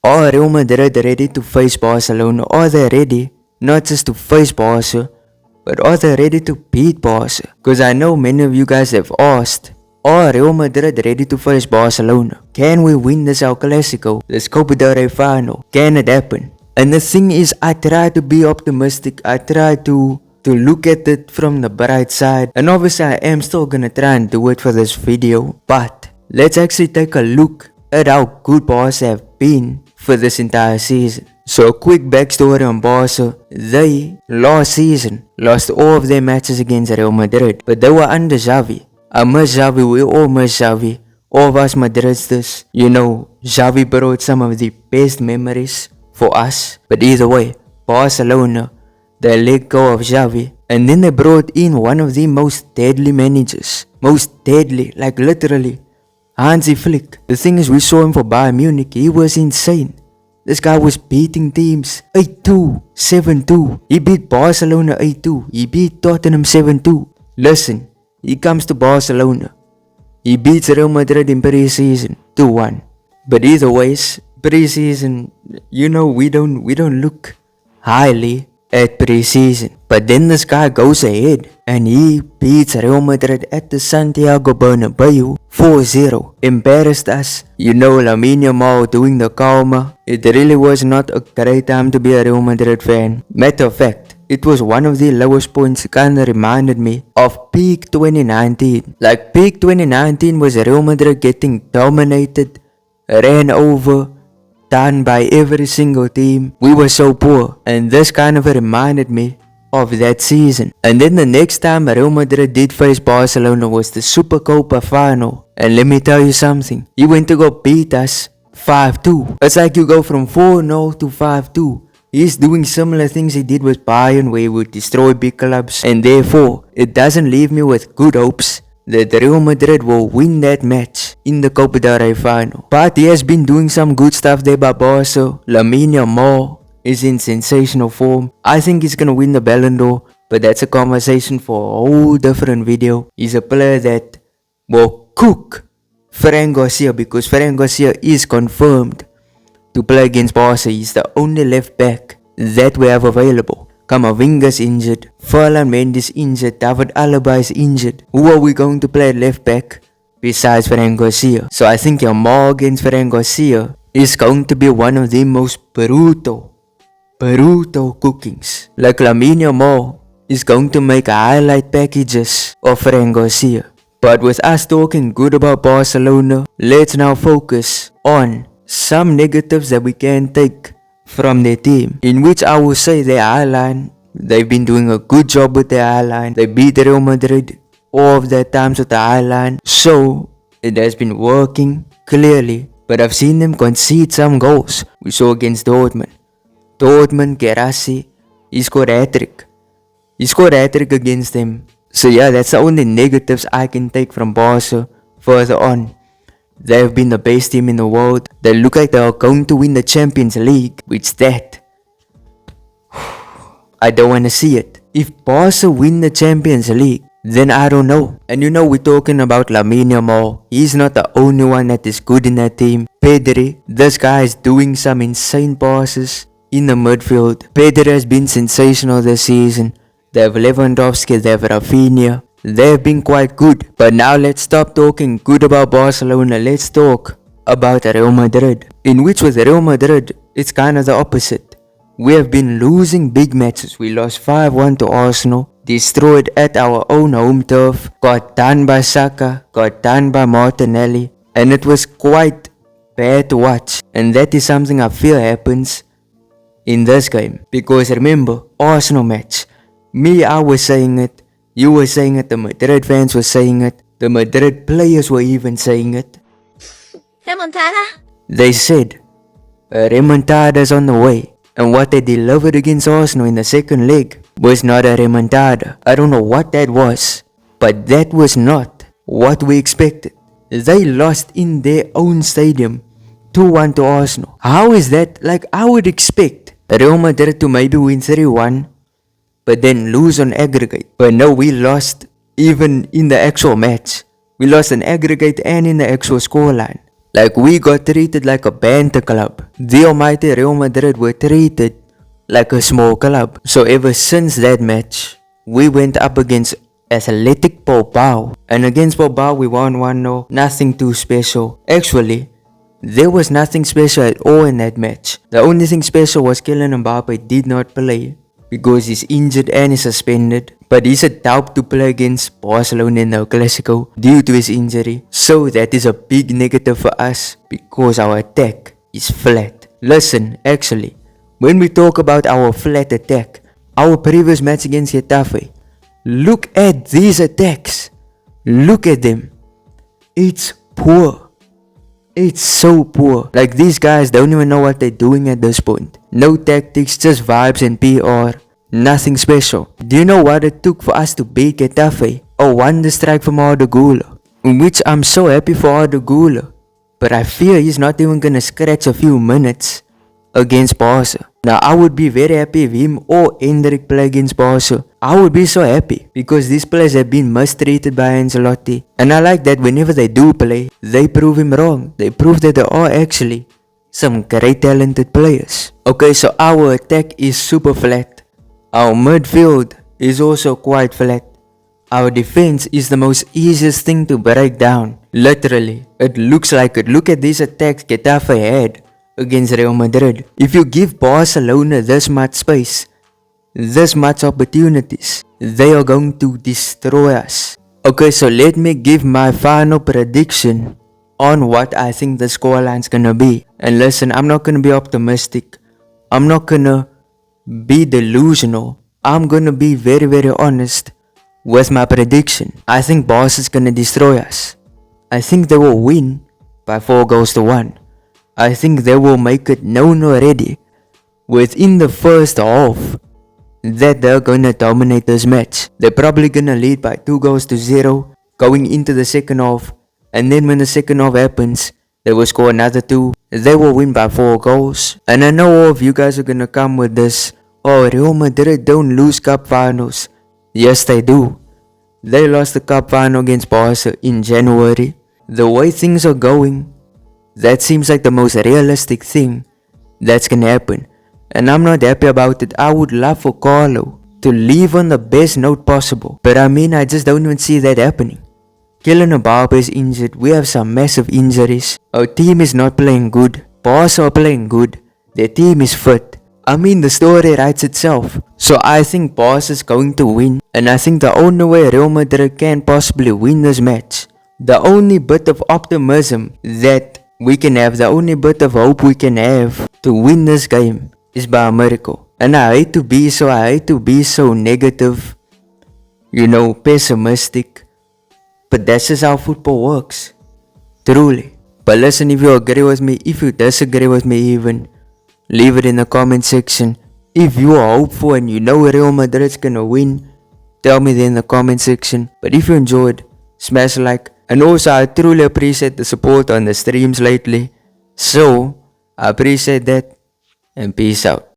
Are Real Madrid ready to face Barcelona? Are they ready not just to face Barca, but are they ready to beat Barca? Because I know many of you guys have asked, are Real Madrid ready to face Barcelona? Can we win this El Clasico, this Copa del Rey final? Can it happen? And the thing is, I try to be optimistic. I try to look at it from the bright side. And obviously I am still gonna try and do it for this video. But let's actually take a look at how good Barca have been for this entire season. So a quick backstory on Barca. They, last season, lost all of their matches against Real Madrid. But they were under Xavi. I miss Xavi, we all miss Xavi. All of us Madridistas, you know, Xavi brought some of the best memories for us. But either way, Barcelona, they let go of Xavi. And then they brought in one of the most deadly managers. Most deadly, like literally. Hansi Flick. The thing is, we saw him for Bayern Munich. He was insane. This guy was beating teams 8-2, 7-2. He beat Barcelona 8-2. He beat Tottenham 7-2. Listen, he comes to Barcelona. He beats Real Madrid in pre-season 2-1. But either ways, pre-season, you know, we don't look highly at pre-season. But then this guy goes ahead and he beats Real Madrid at the Santiago Bernabeu 4-0. Embarrassed us. You know, Lamine Yamal doing the calma. It really was not a great time to be a Real Madrid fan. Matter of fact, it was one of the lowest points. Kinda reminded me of peak 2019. Like peak 2019 was Real Madrid getting dominated, ran over, done by every single team. We were so poor, and this kind of reminded me of that season. And then the next time Real Madrid did face Barcelona was the Super Copa final. And let me tell you something, he went to go beat us 5-2. It's like you go from 4-0 to 5-2. He's doing similar things he did with Bayern, where he would destroy big clubs, and therefore it doesn't leave me with good hopes that Real Madrid will win that match in the Copa del Rey final. But he has been doing some good stuff there by Barca. Lamine Yamal is in sensational form. I think he's gonna win the Ballon d'Or, but that's a conversation for a whole different video. He's a player that will cook Fran Garcia, because Fran Garcia is confirmed to play against Barca. He's the only left back that we have available. Camavinga's injured, Ferland Mendes injured, David Alaba is injured. Who are we going to play at left back besides Fran Garcia? So I think Yamal against Fran Garcia is going to be one of the most brutal cookings. Like Lamine Yamal is going to make highlight packages of Fran Garcia. But with us talking good about Barcelona, let's now focus on some negatives that we can take from their team, in which I will say their I-line. They've been doing a good job with their I-line. They beat Real Madrid all of their times with the I-line, so it has been working clearly. But I've seen them concede some goals. We saw against Dortmund, Gerassi, he scored a hat-trick. He scored a hat-trick against them. So yeah, that's the only negatives I can take from Barca. Further on, they have been the best team in the world. They look like they are going to win the Champions League, which that I don't want to see it. If Barca win the Champions League, then I don't know. And you know, we're talking about Lamine Yamal. He's not the only one that is good in that team. Pedri, this guy is doing some insane passes in the midfield. Pedri has been sensational this season. They have Lewandowski, they have Rafinha. They have been quite good. But now let's stop talking good about Barcelona. Let's talk about Real Madrid. In which with Real Madrid, it's kind of the opposite. We have been losing big matches. We lost 5-1 to Arsenal. Destroyed at our own home turf. Got done by Saka. Got done by Martinelli. And it was quite bad to watch. And that is something I feel happens in this game. Because remember, Arsenal match. Me, I was saying it. You were saying it. The Madrid fans were saying it. The Madrid players were even saying it. Remontada? They said, a remontada is on the way. And what they delivered against Arsenal in the second leg was not a remontada. I don't know what that was, but that was not what we expected. They lost in their own stadium 2-1 to Arsenal. How is that? Like, I would expect Real Madrid to maybe win 3-1, but then lose on aggregate. But no, we lost even in the actual match. We lost in aggregate and in the actual scoreline. Like we got treated like a banter club. The almighty Real Madrid were treated like a small club. So ever since that match, we went up against Athletic Bilbao. And against Bilbao we won 1-0. Nothing too special. Actually, there was nothing special at all in that match. The only thing special was Kylian Mbappe did not play because he's injured and is suspended. But he's a doubt to play against Barcelona in the Clasico due to his injury. So that is a big negative for us because our attack is flat. Listen, actually, when we talk about our flat attack, our previous match against Getafe, look at these attacks. Look at them. It's poor. It's so poor. Like these guys don't even know what they're doing at this point. No tactics, just vibes and PR. Nothing special. Do you know what it took for us to beat Getafe? A wonder strike from Ardagula. Which I'm so happy for Ardagula. But I fear he's not even gonna scratch a few minutes against Barca. Now I would be very happy if him or Hendrik play against Barca. I would be so happy because these players have been mistreated by Ancelotti. And I like that whenever they do play, they prove him wrong. They prove that they are actually some great talented players. Okay, so our attack is super flat. Our midfield is also quite flat. Our defense is the most easiest thing to break down. Literally, it looks like it. Look at these attacks Getafe had against Real Madrid. If you give Barcelona this much space, this much opportunities, they are going to destroy us. Okay, so let me give my final prediction on what I think the scoreline's gonna be. And listen, I'm not gonna be optimistic. I'm not gonna be delusional. I'm gonna be very, very honest with my prediction. I think Barca's gonna destroy us. I think they will win by 4-1. I think they will make it known already within the first half that they're gonna dominate this match. They're probably gonna lead by 2-0 going into the second half, and then when the second half happens, they will score another 2. They will win by 4 goals. And I know all of you guys are gonna come with this, oh, Real Madrid don't lose cup finals. Yes, they do. They lost the cup final against Barca in January. The way things are going, that seems like the most realistic thing that's gonna happen. And I'm not happy about it. I would love for Carlo to leave on the best note possible. But I mean, I just don't even see that happening. Kylian Mbappe is injured. We have some massive injuries. Our team is not playing good. Barca are playing good. Their team is fit. I mean, the story writes itself. So I think Barca is going to win. And I think the only way Real Madrid can possibly win this match, the only bit of optimism that we can have, the only bit of hope we can have to win this game is by a miracle. And I hate to be so negative, pessimistic, but that's just how football works, truly. But listen, if you agree with me, if you disagree with me even, leave it in the comment section. If you are hopeful and you know Real Madrid's gonna win, tell me there in the comment section. But if you enjoyed, smash a like. And also, I truly appreciate the support on the streams lately. So, I appreciate that. And peace out.